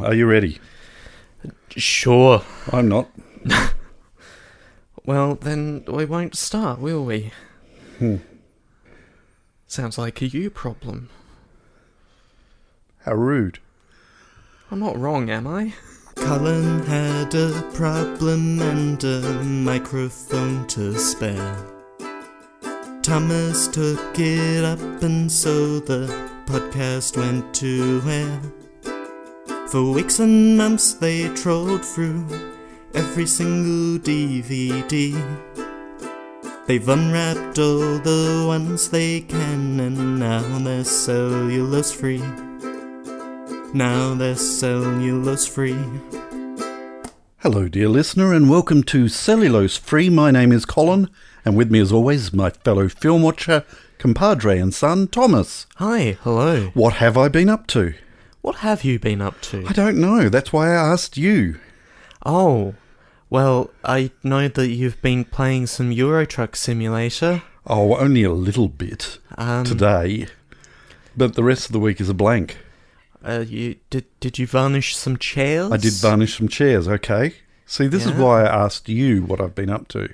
Are you ready? Sure. I'm not. Well, then we won't start, will we? Sounds like a you problem. How rude. I'm not wrong, am I? Colin had a problem and a microphone to spare. Thomas took it up and so the podcast went to air. For weeks and months they trolled through every single DVD. They've unwrapped all the ones they can and now they're cellulose free. Now they're cellulose free. Hello, dear listener, and welcome to Cellulose Free. My name is Colin, and with me as always, my fellow film watcher, compadre and son, Thomas. Hi, hello. What have I been up to? What have you been up to? I don't know. That's why I asked you. Oh, well, I know that you've been playing some Euro Truck Simulator. Oh, only a little bit today, but the rest of the week is a blank. Did you varnish some chairs? I did varnish some chairs, okay. See, this is why I asked you what I've been up to.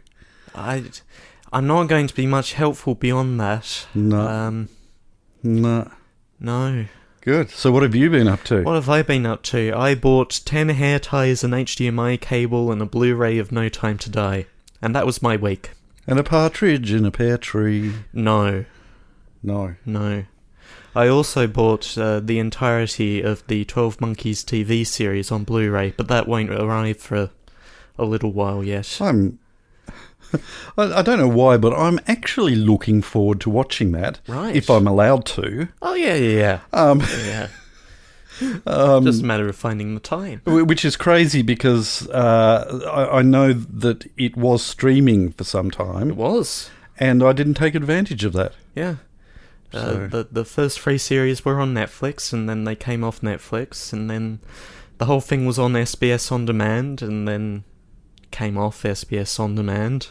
I'm not going to be much helpful beyond that. No. No. Good. So what have you been up to? What have I been up to? I bought 10 hair ties, an HDMI cable, and a Blu-ray of No Time to Die. And that was my week. And a partridge in a pear tree. No. I also bought the entirety of the 12 Monkeys TV series on Blu-ray, but that won't arrive for a little while yet. I don't know why, but I'm actually looking forward to watching that. Right. If I'm allowed to. Oh, yeah. Yeah. Just a matter of finding the time. Which is crazy because I know that it was streaming for some time. It was. And I didn't take advantage of that. Yeah. So. The first 3 series were on Netflix, and then they came off Netflix, and then the whole thing was on SBS On Demand, and then came off SBS On Demand.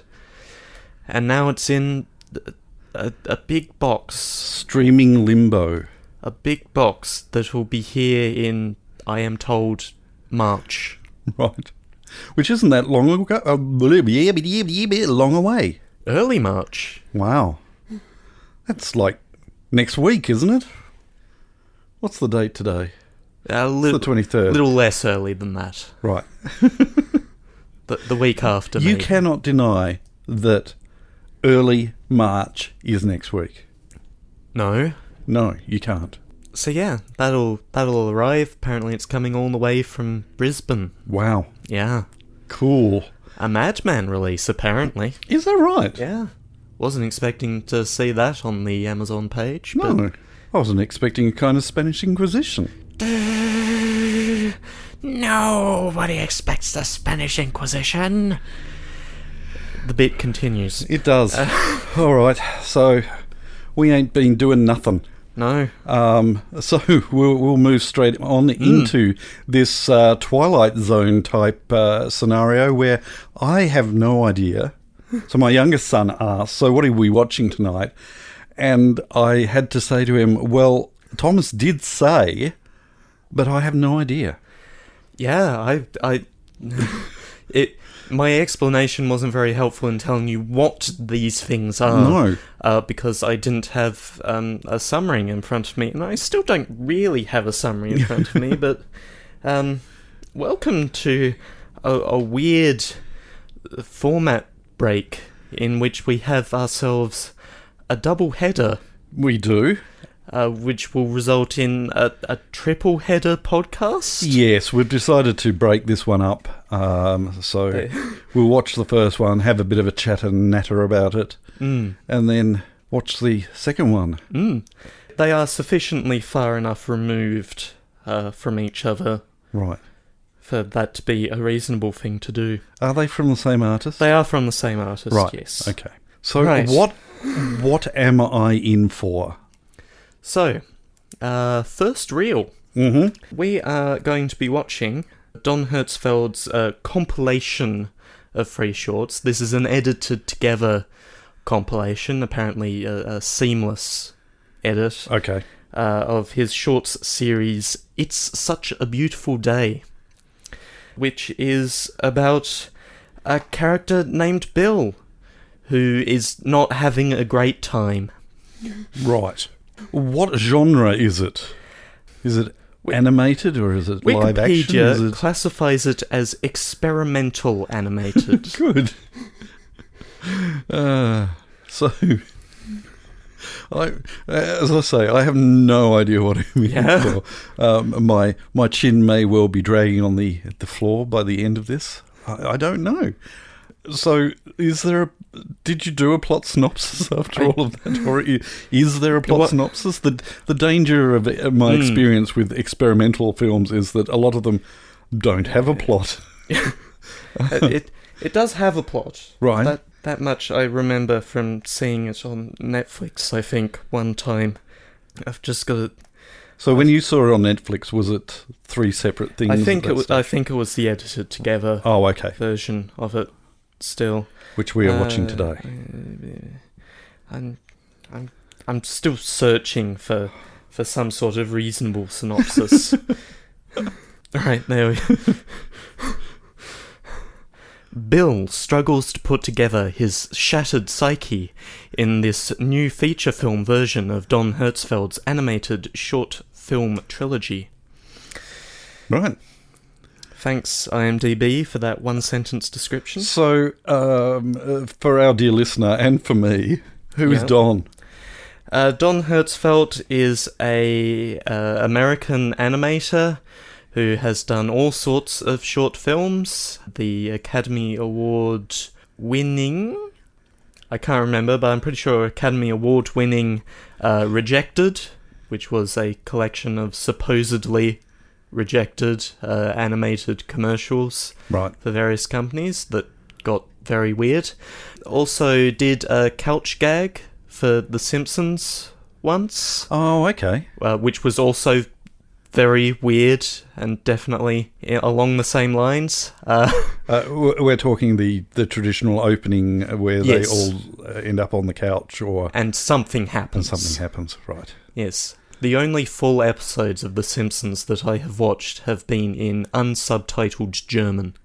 And now it's in a big box. Streaming limbo. A big box that will be here in, I am told, March. Right. Which isn't that long ago. Long away. Early March. Wow. That's like next week, isn't it? What's the date today? It's the 23rd. A little less early than that. Right. The week after. You maybe. cannot deny that early March is next week. No, you can't. So yeah, that'll arrive. Apparently it's coming all the way from Brisbane. Wow. Yeah. Cool. A Madman release, apparently. Is that right? Yeah. Wasn't expecting to see that on the Amazon page. No, but I wasn't expecting a kind of Spanish Inquisition. Nobody expects the Spanish Inquisition. The bit continues. It does. All right, so we ain't been doing nothing. No. So we'll move straight on into this Twilight Zone type scenario where I have no idea. So my youngest son asked, so what are we watching tonight? And I had to say to him, well, Thomas did say, but I have no idea. Yeah, my explanation wasn't very helpful in telling you what these things are. No. Because I didn't have a summary in front of me, and I still don't really have a summary in front of me, but welcome to a weird format break in which we have ourselves a double header. We do. Which will result in a triple header podcast? Yes, we've decided to break this one up. So we'll watch the first one, have a bit of a chat and natter about it, and then watch the second one. They are sufficiently far enough removed from each other. Right. For that to be a reasonable thing to do. Are they from the same artist? They are from the same artist, right. Yes. Okay. So right. What am I in for? So, first reel. Mm-hmm. We are going to be watching Don Hertzfeld's compilation of 3 shorts. This is an edited together compilation, apparently a seamless edit. Okay. of his shorts series It's Such a Beautiful Day, which is about a character named Bill who is not having a great time. Right. What genre is it? Is it animated or is it live action? Wikipedia classifies it as experimental animated. Good. So, as I say, I have no idea what it means. Yeah. My chin may well be dragging on the floor by the end of this. I don't know. So, did you do a plot synopsis after all of that? Or is there a plot synopsis? The danger of my experience with experimental films is that a lot of them don't have a plot. It does have a plot. Right. That much I remember from seeing it on Netflix, I think, one time. I've just got it. So when you saw it on Netflix, was it 3 separate things? I think it was the edited together version of it still. Which we are watching today. I'm still searching for some sort of reasonable synopsis. Alright, there we go. Bill struggles to put together his shattered psyche in this new feature film version of Don Hertzfeld's animated short film trilogy. Right. Thanks, IMDb, for that one-sentence description. So, for our dear listener and for me, who is Don? Don Hertzfeld is a American animator who has done all sorts of short films. The Academy Award winning, I can't remember, but I'm pretty sure Academy Award winning Rejected, which was a collection of supposedly rejected animated commercials for various companies that got very weird. Also did a couch gag for The Simpsons once. Oh, okay. Which was also very weird and definitely along the same lines. We're talking the traditional opening where they all end up on the couch, and something happens. Right. Yes. The only full episodes of The Simpsons that I have watched have been in unsubtitled German.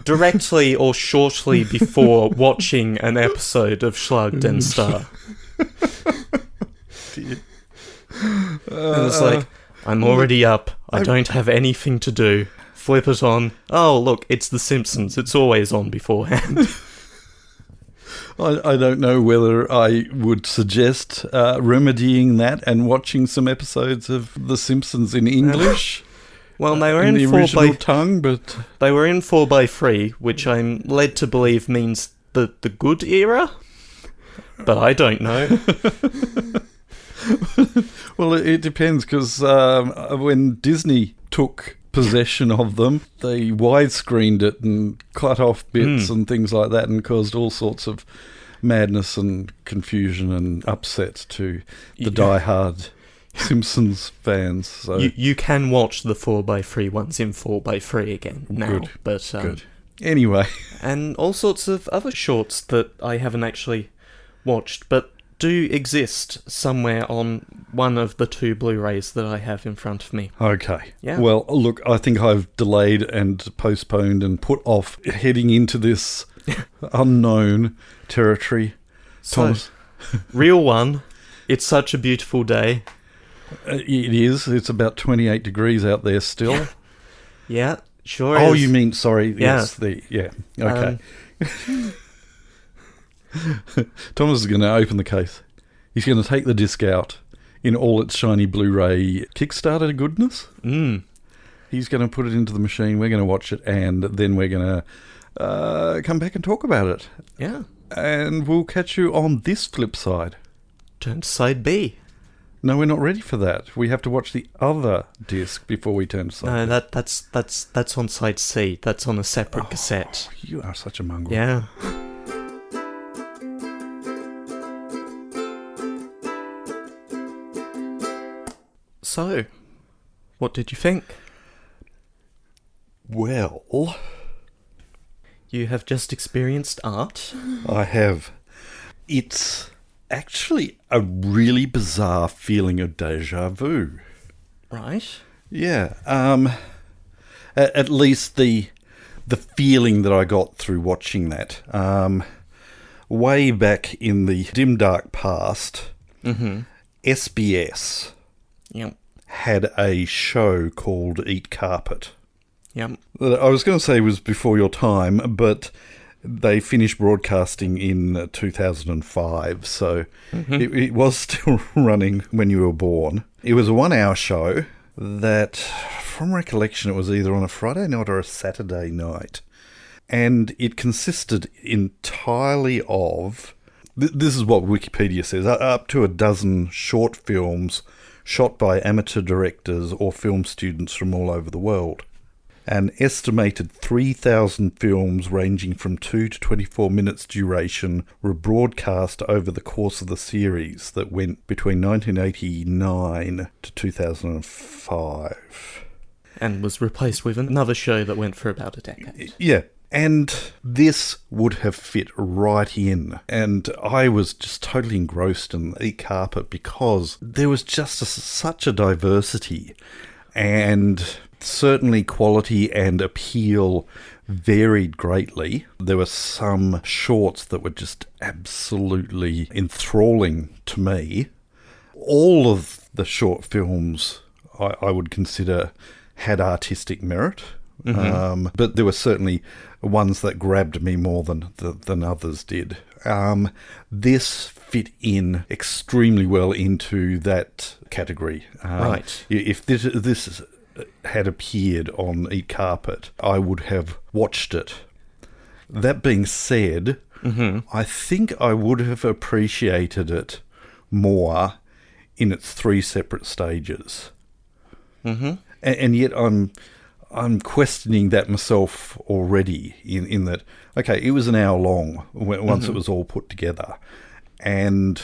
Directly or shortly before watching an episode of Schlug den Star. And it's like, I'm already up, I don't have anything to do. Flip it on. Oh, look, it's The Simpsons. It's always on beforehand. I don't know whether I would suggest remedying that and watching some episodes of The Simpsons in English. Well, they were in the original tongue, but they were in 4x3, which I'm led to believe means the good era. But I don't know. Well, it depends, because when Disney took possession of them, they widescreened it and cut off bits and things like that, and caused all sorts of madness and confusion and upset to the die-hard Simpsons fans. So you can watch the 4x3 ones in 4x3 again now. Good. But good. Anyway, and all sorts of other shorts that I haven't actually watched, but do exist somewhere on one of the 2 Blu-rays that I have in front of me. Okay. Yeah. Well, look, I think I've delayed and postponed and put off heading into this unknown territory. Thomas? Real one. It's Such a Beautiful Day. It is. It's about 28 degrees out there still. Yeah, sure Oh, is. you mean, sorry. Yeah. Yes, okay. Thomas is going to open the case. He's going to take the disc out in all its shiny Blu-ray Kickstarter goodness. He's going to put it into the machine. We're going to watch it, and then we're going to come back and talk about it. Yeah. And we'll catch you on this flip side. Turn to side B. No, we're not ready for that. We have to watch the other disc before we turn to side No, B. that's on side C. That's on a separate cassette. You are such a mongrel. Yeah. So, what did you think? Well, You have just experienced art. I have. It's actually a really bizarre feeling of deja vu. Right. Yeah. At least the feeling that I got through watching that. Way back in the dim dark past, SBS Yep. had a show called Eat Carpet. Yep. I was going to say it was before your time, but they finished broadcasting in 2005, so it was still running when you were born. It was a 1-hour show that, from recollection, it was either on a Friday night or a Saturday night. And it consisted entirely of, this is what Wikipedia says, up to a dozen short films shot by amateur directors or film students from all over the world. An estimated 3,000 films ranging from 2 to 24 minutes duration were broadcast over the course of the series that went between 1989 to 2005. And was replaced with another show that went for about a decade. Yeah. And this would have fit right in. And I was just totally engrossed in Eat Carpet because there was just such a diversity, and certainly quality and appeal varied greatly. There were some shorts that were just absolutely enthralling to me. All of the short films I would consider had artistic merit. But there were certainly ones that grabbed me more than others did. This fit in extremely well into that category. Right. If this had appeared on Eat Carpet, I would have watched it. That being said, I think I would have appreciated it more in its 3 separate stages. And yet I'm questioning that myself already in that, okay, it was an hour long once it was all put together. And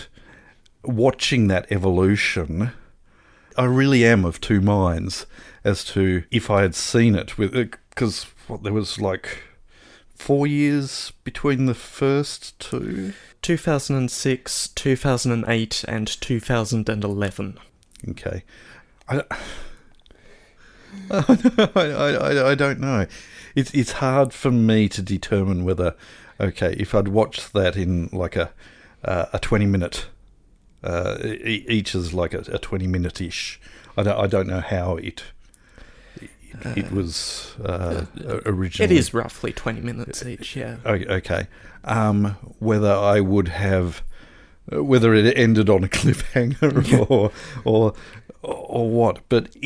watching that evolution, I really am of two minds as to if I had seen it, because there was like 4 years between the first two? 2006, 2008, and 2011. Okay. I don't know. It's hard for me to determine whether, okay, if I'd watched that in like a 20-minute, each is like a 20-minute-ish. I don't know how it was originally. It is roughly 20 minutes each, yeah. Okay. Whether I would have, whether it ended on a cliffhanger or what, but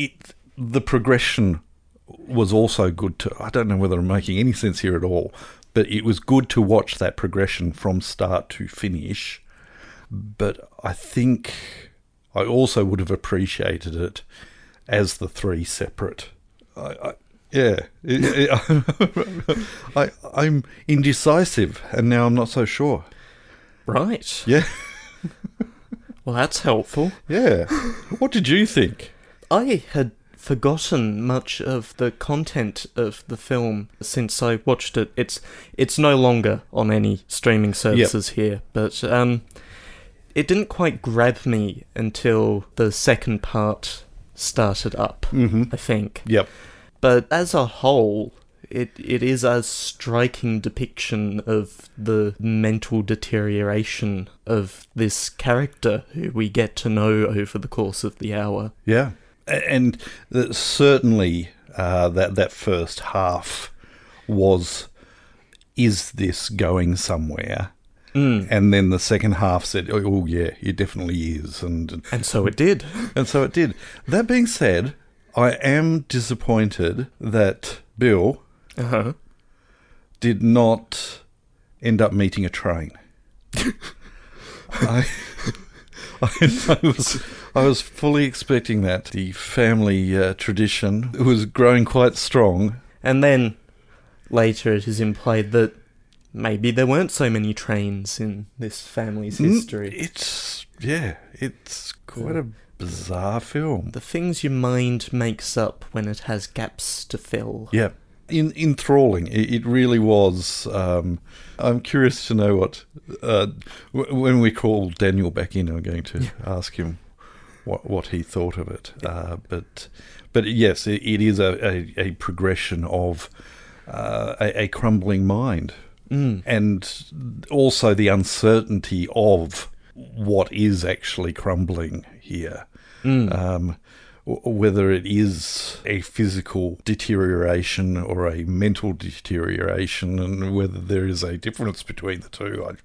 the progression was also good to, I don't know whether I'm making any sense here at all, but it was good to watch that progression from start to finish. But I think I also would have appreciated it as the 3 separate. I'm indecisive, and now I'm not so sure. Right. Yeah. Well, that's helpful. Yeah. What did you think? I had forgotten much of the content of the film since I watched it. It's no longer on any streaming services here, but it didn't quite grab me until the second part started up, I think. Yep. But as a whole, it is a striking depiction of the mental deterioration of this character who we get to know over the course of the hour. Yeah. And certainly that first half was, is this going somewhere? And then the second half said, oh yeah, it definitely is. And so it did. And so it did. That being said, I am disappointed that Bill did not end up meeting a train. I was fully expecting that. The family tradition was growing quite strong. And then later it is implied that maybe there weren't so many trains in this family's history. It's quite a bizarre film. The things your mind makes up when it has gaps to fill. Yeah. enthralling. It really was. I'm curious to know what when we call Daniel back in, I'm going to ask him what he thought of it. But yes, it is a progression of a crumbling mind, and also the uncertainty of what is actually crumbling here. Whether it is a physical deterioration or a mental deterioration, and whether there is a difference between the two.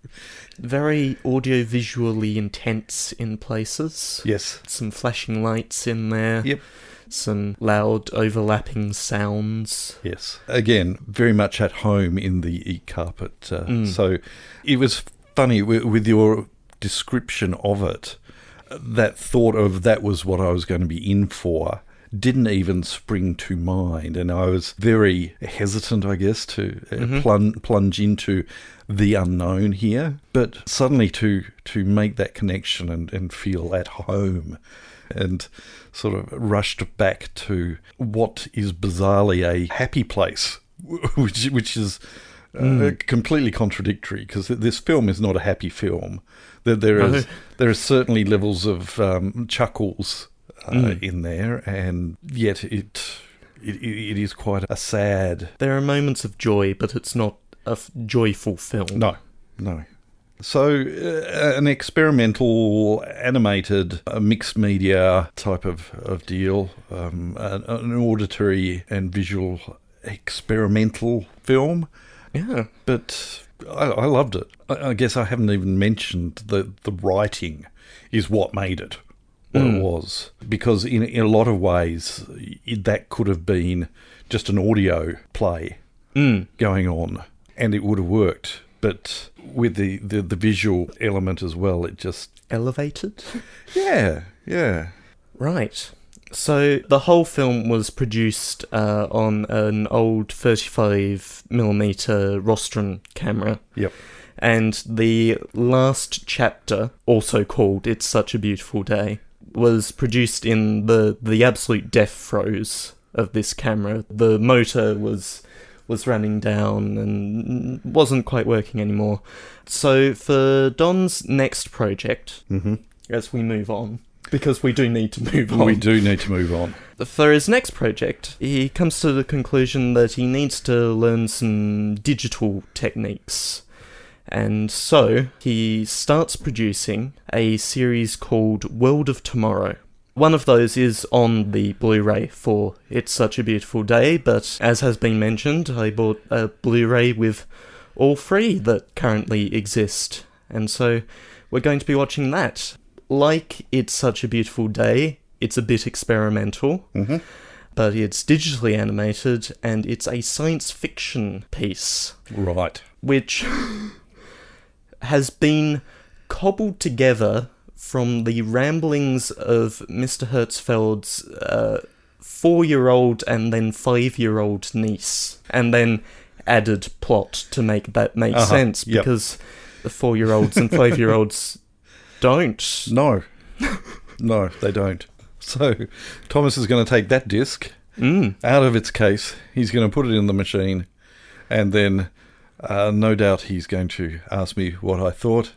Very audio-visually intense in places. Yes. Some flashing lights in there. Yep. Some loud overlapping sounds. Yes. Again, very much at home in the e-carpet. So it was funny with your description of it. That thought of that was what I was going to be in for didn't even spring to mind, and I was very hesitant, I guess, to plunge into the unknown here. But suddenly to make that connection and feel at home, and sort of rushed back to what is bizarrely a happy place, which is completely contradictory, because this film is not a happy film. There are certainly levels of chuckles in there, and yet it is quite a sad. There are moments of joy, but it's not a joyful film. No. So an experimental, animated, mixed media type of deal, an auditory and visual experimental film. Yeah. But I loved it. I guess I haven't even mentioned the writing is what made it what it was. Because in a lot of ways, that could have been just an audio play going on, and it would have worked. But with the visual element as well, it just... Elevated? Yeah. Right. So the whole film was produced on an old 35mm Rostron camera. Yep. And the last chapter, also called It's Such a Beautiful Day, was produced in the absolute death throes of this camera. The motor was running down and wasn't quite working anymore. So for Don's next project, as we move on, because we do need to move on. We do need to move on. For his next project, he comes to the conclusion that he needs to learn some digital techniques. And so he starts producing a series called World of Tomorrow. One of those is on the Blu-ray for It's Such a Beautiful Day, but as has been mentioned, I bought a Blu-ray with all three that currently exist. And so we're going to be watching that. Like It's Such a Beautiful Day, it's a bit experimental, but it's digitally animated, and it's a science fiction piece. Right. Which has been cobbled together from the ramblings of Mr. Hertzfeld's 4-year-old and then 5-year-old niece, and then added plot to make that make sense, because the 4-year-olds and 5-year-olds don't. No, they don't. So Thomas is going to take that disc out of its case. He's going to put it in the machine, and then no doubt he's going to ask me what I thought.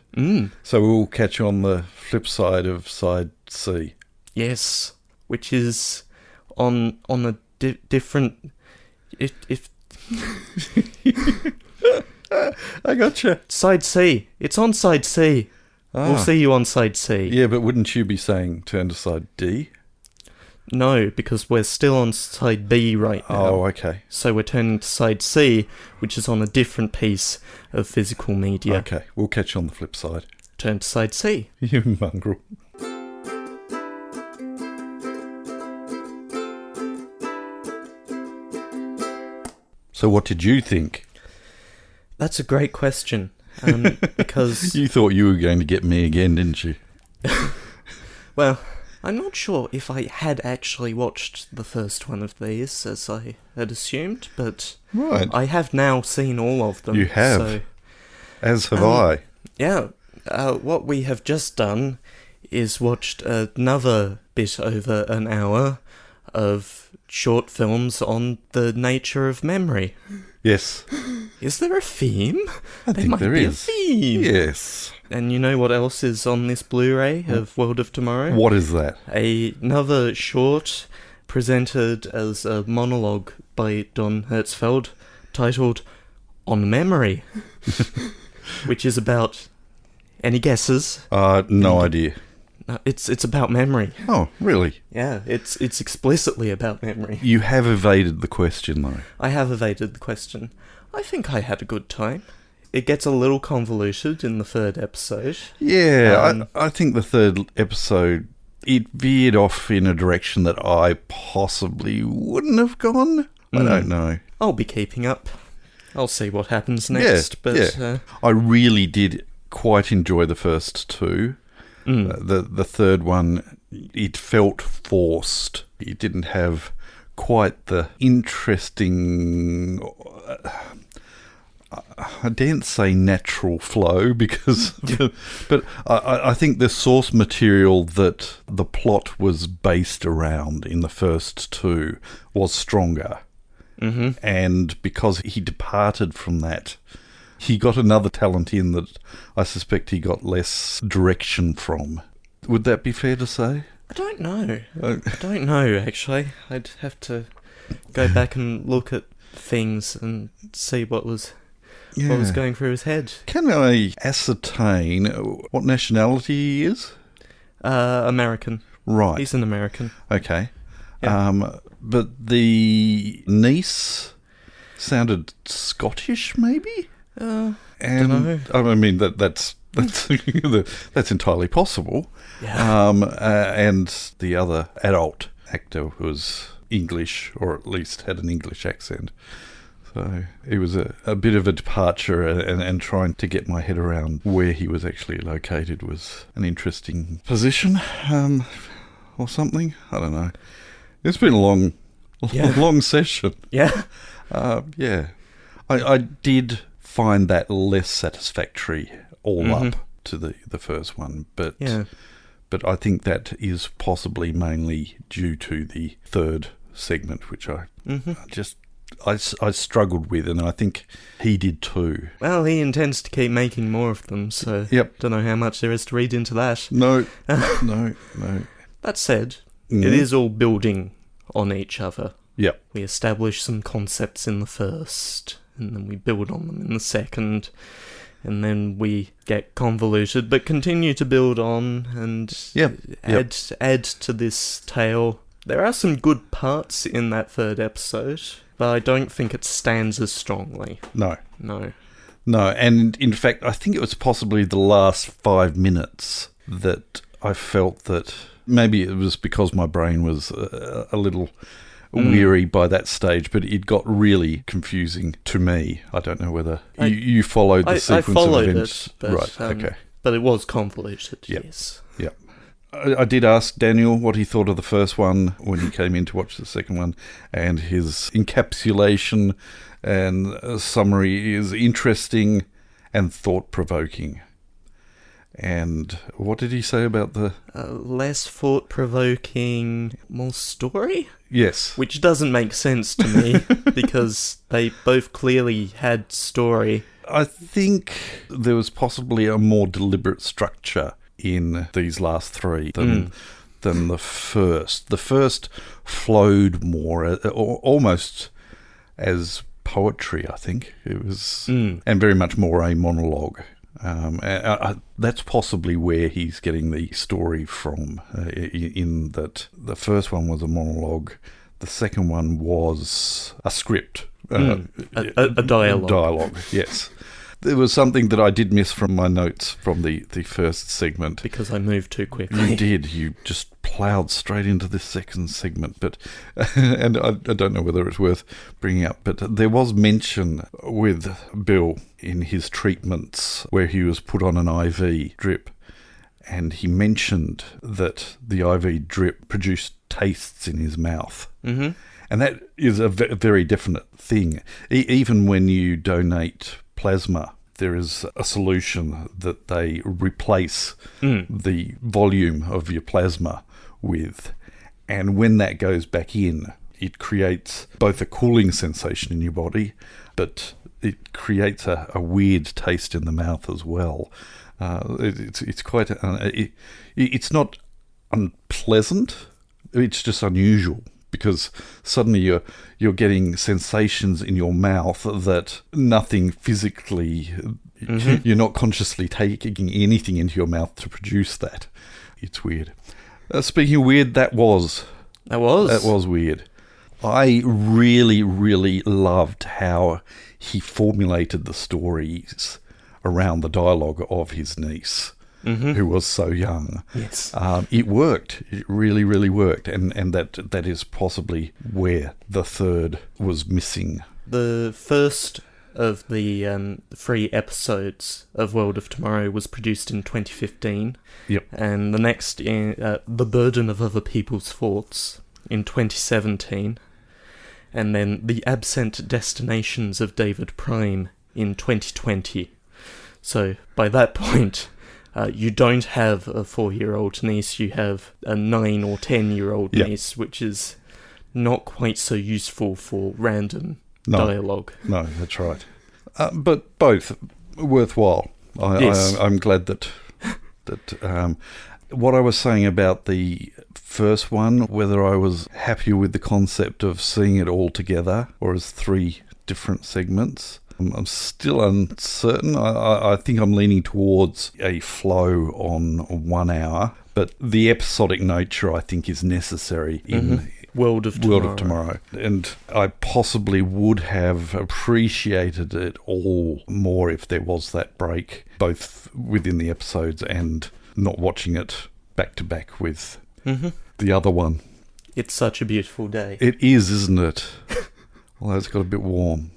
So we'll catch on the flip side of side C. Yes, which is on a different... If I gotcha. Side C. It's on side C. We'll see you on side C. Yeah, but wouldn't you be saying turn to side D? No, because we're still on side B right now. Oh, okay. So we're turning to side C, which is on a different piece of physical media. Okay, we'll catch you on the flip side. Turn to side C. You mongrel. So what did you think? That's a great question. Because... You thought you were going to get me again, didn't you? Well, I'm not sure if I had actually watched the first one of these, as I had assumed, but right. I have now seen all of them. You have, so, as have I. Yeah, what we have just done is watched another bit over an hour of short films on the nature of memory. Yes. Is there a theme? I think there is. A theme. Yes. And you know what else is on this Blu-ray of World of Tomorrow? What is that? Another short presented as a monologue by Don Hertzfeld titled On Memory, which is about... Any guesses? No idea. No, it's about memory. Oh, really? Yeah, it's explicitly about memory. You have evaded the question, though. I have evaded the question. I think I had a good time. It gets a little convoluted in the third episode. Yeah, I think the third episode, it veered off in a direction that I possibly wouldn't have gone. I don't know. I'll be keeping up. I'll see what happens next. I really did quite enjoy the first two. The third one, it felt forced. It didn't have quite the interesting... I daren't say natural flow because... but I think the source material that the plot was based around in the first two was stronger. Mm-hmm. And because he departed from that, he got another talent in that I suspect he got less direction from. Would that be fair to say? I don't know. I don't know, actually. I'd have to go back and look at things and see what was going through his head. Can I ascertain what nationality he is? American. Right. He's an American. Okay. Yeah. But the niece sounded Scottish, maybe? Don't know. I mean, that's entirely possible. Yeah. And the other adult actor was English, or at least had an English accent. So it was a bit of a departure, and trying to get my head around where he was actually located was an interesting position, or something. I don't know. It's been a long session. Yeah. Yeah. I did find that less satisfactory all up to the first one, but I think that is possibly mainly due to the third segment, which I struggled with, and I think he did too. Well, he intends to keep making more of them, so don't know how much there is to read into that. No. That said, it is all building on each other. Yep. We establish some concepts in the first, and then we build on them in the second, and then we get convoluted, but continue to build on and add to this tale. There are some good parts in that third episode, but I don't think it stands as strongly. No, and in fact, I think it was possibly the last 5 minutes that I felt that maybe it was because my brain was a little weary by that stage, but it got really confusing to me. I don't know whether you followed the sequence of events. It, but, right, okay. But it was convoluted, Yep. yes. Yep. I did ask Daniel what he thought of the first one when he came in to watch the second one, and his encapsulation and summary is interesting and thought-provoking. And what did he say about the... less thought-provoking, more story? Yes. Which doesn't make sense to me, because they both clearly had story. I think there was possibly a more deliberate structure in these last three than the first. The first flowed more, almost as poetry, I think. It was, and very much more a monologue. That's possibly where he's getting the story from, in that the first one was a monologue, the second one was a script. A dialogue. Dialogue, yes. There was something that I did miss from my notes from the first segment. Because I moved too quickly. You did. You just ploughed straight into this second segment. But and I don't know whether it's worth bringing up, but there was mention with Bill in his treatments where he was put on an IV drip, and he mentioned that the IV drip produced tastes in his mouth. Mm-hmm. And that is a very definite thing. Even when you donate plasma, there is a solution that they replace the volume of your plasma with, And when that goes back in, it creates both a cooling sensation in your body, but it creates a weird taste in the mouth as well. It's quite... it's not unpleasant, it's just unusual, because suddenly you're getting sensations in your mouth that nothing physically... You're not consciously taking anything into your mouth to produce that. It's weird. Speaking of weird, that was weird. I really, really loved how he formulated the stories around the dialogue of his niece, who was so young. Yes. It worked. It really, really worked. And that is possibly where the third was missing. The first of the 3 episodes of World of Tomorrow was produced in 2015. Yep. And the next, The Burden of Other People's Thoughts, in 2017. And then The Absent Destinations of David Prime in 2020. So by that point, you don't have a 4-year-old niece, you have a 9 or 10-year-old niece, which is not quite so useful for random dialogue. No, that's right. But both worthwhile. Yes. I'm glad that what I was saying about the first one, whether I was happier with the concept of seeing it all together or as 3 different segments, I'm still uncertain. I think I'm leaning towards a flow on 1 hour, but the episodic nature I think is necessary in World of Tomorrow. And I possibly would have appreciated it all more if there was that break, both within the episodes and not watching it back to back with the other one. It's such a beautiful day. It is, isn't it? Although it's got a bit warm.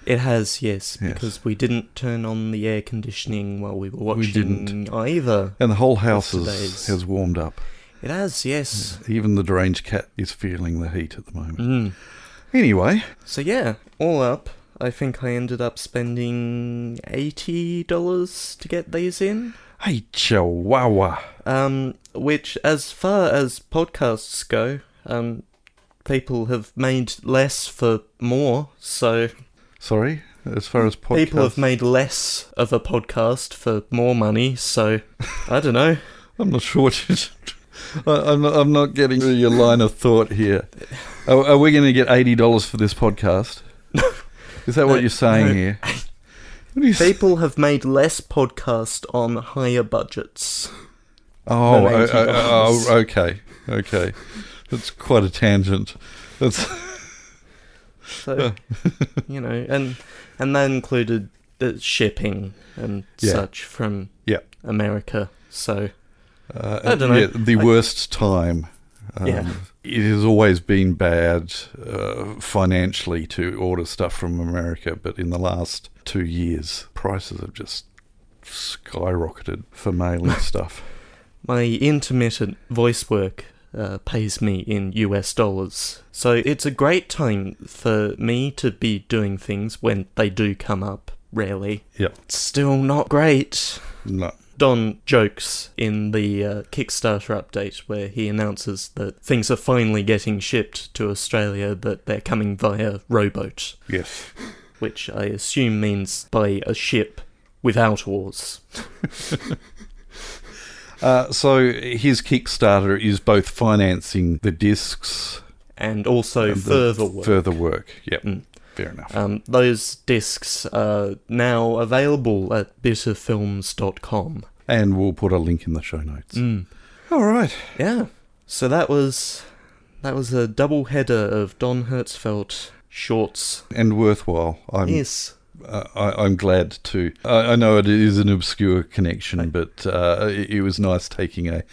It has, yes, because we didn't turn on the air conditioning while we were watching either. And the whole house has warmed up. It has, yes. Even the deranged cat is feeling the heat at the moment. Anyway. So yeah, all up, I think I ended up spending $80 to get these in. Hey, chihuahua. Which, as far as podcasts go, people have made less for more, so... Sorry? As far as podcasts... People have made less of a podcast for more money, so... I don't know. I'm not sure what you... I'm not getting your line of thought here. Are we going to get $80 for this podcast? Is that what you're saying here? People have made less podcast on higher budgets. Oh, okay. That's quite a tangent. That's so, and that included the shipping and such from America. So I don't know. Yeah, the worst time. It has always been bad financially to order stuff from America, but in the last 2 years, prices have just skyrocketed for mail and stuff. My intermittent voice work pays me in US dollars, so it's a great time for me to be doing things when they do come up, rarely. Yep. Still not great. No. Don jokes in the Kickstarter update where he announces that things are finally getting shipped to Australia, but they're coming via rowboat. Yes. Which I assume means by a ship without oars. So his Kickstarter is both financing the discs and also further work. Further work, yep. Fair enough. Those discs are now available at bitterfilms.com. And we'll put a link in the show notes. All right. Yeah. So that was a double header of Don Hertzfeldt shorts. And worthwhile. Yes. I'm glad to. I know it is an obscure connection, but it was nice taking a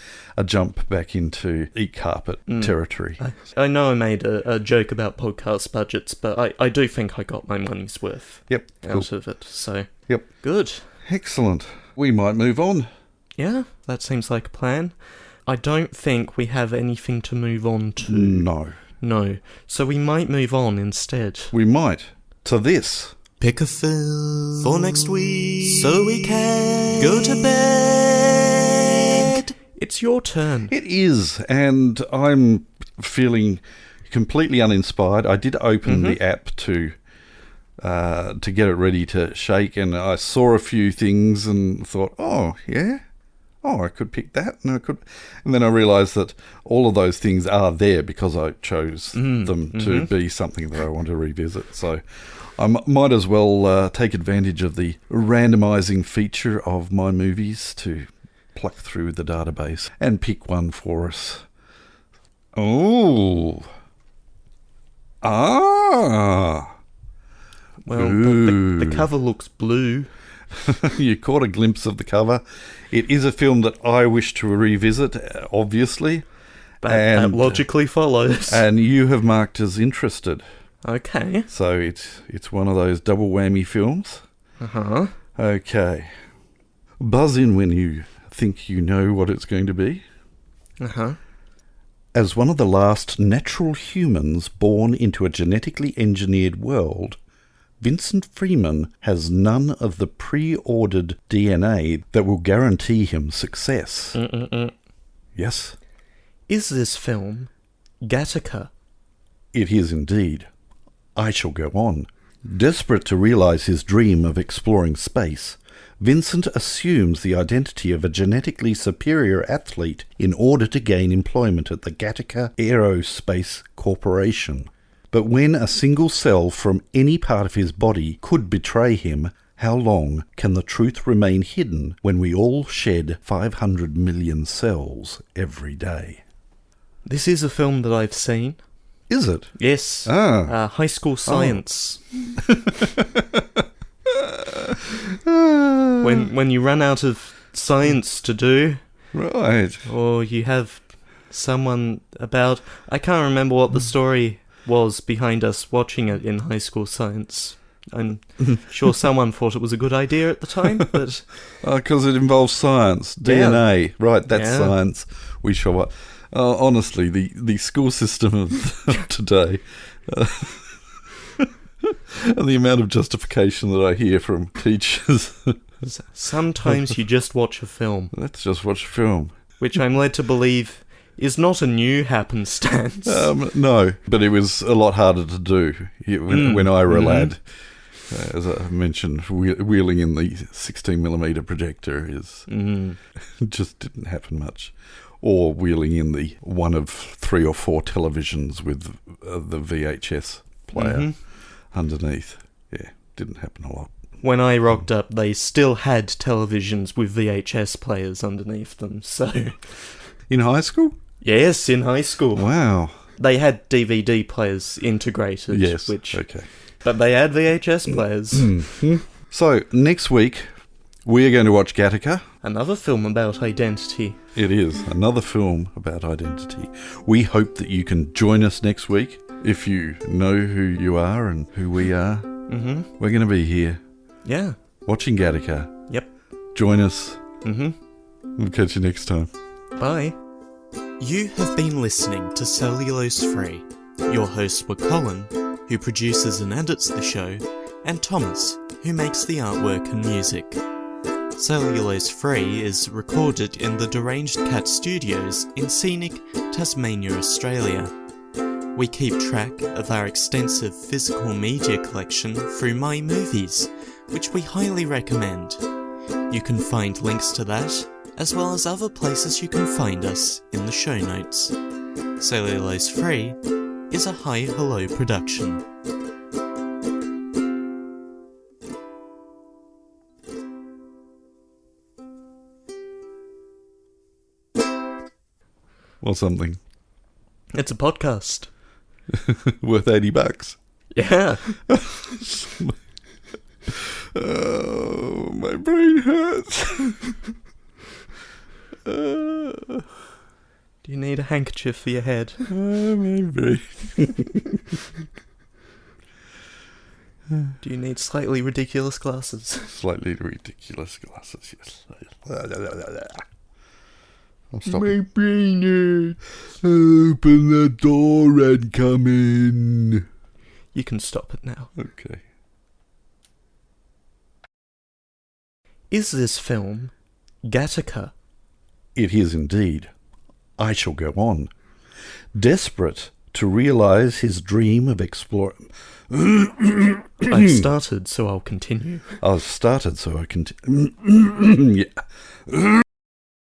jump back into Eat Carpet territory. I know I made a joke about podcast budgets, but I do think I got my money's worth out of it. So, good. Excellent. We might move on. Yeah, that seems like a plan. I don't think we have anything to move on to. No. So we might move on instead. We might. To this. Pick a film for next week so we can go to bed. It's your turn. It is, and I'm feeling completely uninspired. I did open the app to get it ready to shake, and I saw a few things and thought, oh, yeah? Oh, I could pick that, and then I realised that all of those things are there because I chose them to be something that I want to revisit. So I might as well take advantage of the randomising feature of my movies to pluck through the database and pick one for us. Oh. Ah. Well, the cover looks blue. You caught a glimpse of the cover. It is a film that I wish to revisit, obviously. That logically follows. And you have marked as interested. Okay. So it's one of those double whammy films. Uh-huh. Okay. Buzz in when you think you know what it's going to be. Uh-huh. As one of the last natural humans born into a genetically engineered world, Vincent Freeman has none of the pre-ordered DNA that will guarantee him success. Yes? Is this film Gattaca? It is indeed. I shall go on. Desperate to realise his dream of exploring space, Vincent assumes the identity of a genetically superior athlete in order to gain employment at the Gattaca Aerospace Corporation. But when a single cell from any part of his body could betray him, how long can the truth remain hidden when we all shed 500 million cells every day? This is a film that I've seen. Is it? Yes. High School Science. When you run out of science to do, Right. or you have someone about... I can't remember what the story was behind us watching it in High School Science. I'm sure someone thought it was a good idea at the time, but... Because it involves science. DNA. Right, that's science. We shall... honestly, the school system of today... and the amount of justification that I hear from teachers. Sometimes you just watch a film. Let's just watch a film. Which I'm led to believe is not a new happenstance. No, but it was a lot harder to do when I were a lad. As I mentioned, wheeling in the 16mm projector just didn't happen much. Or wheeling in the one of 3 or 4 televisions with the VHS player underneath. Yeah, didn't happen a lot. When I rocked up, they still had televisions with VHS players underneath them, so... In high school? Yes, in high school. Wow. They had DVD players integrated. Yes, okay. But they had VHS players. So, next week, we are going to watch Gattaca. Another film about identity. It is, another film about identity. We hope that you can join us next week. If you know who you are and who we are, we're going to be here. Yeah. Watching Gattaca. Yep. Join us. We'll catch you next time. Bye. You have been listening to Cellulose Free. Your hosts were Colin, who produces and edits the show, and Thomas, who makes the artwork and music. Cellulose Free is recorded in the Deranged Cat Studios in scenic Tasmania, Australia. We keep track of our extensive physical media collection through My Movies, which we highly recommend. You can find links to that, as well as other places you can find us in the show notes. Cellulose Free is a Hi Hello production. Or something. It's a podcast. Worth $80. Yeah. Oh, my brain hurts. Do you need a handkerchief for your head? Maybe. Do you need slightly ridiculous glasses? Slightly ridiculous glasses, yes. I'm stopping. My brain hurts. Open the door and come in. You can stop it now. Okay. Is this film Gattaca? It is indeed. I shall go on. desperate to realize his dream of exploring. I've started, so I'll continue. I've started, so I continue. Yeah.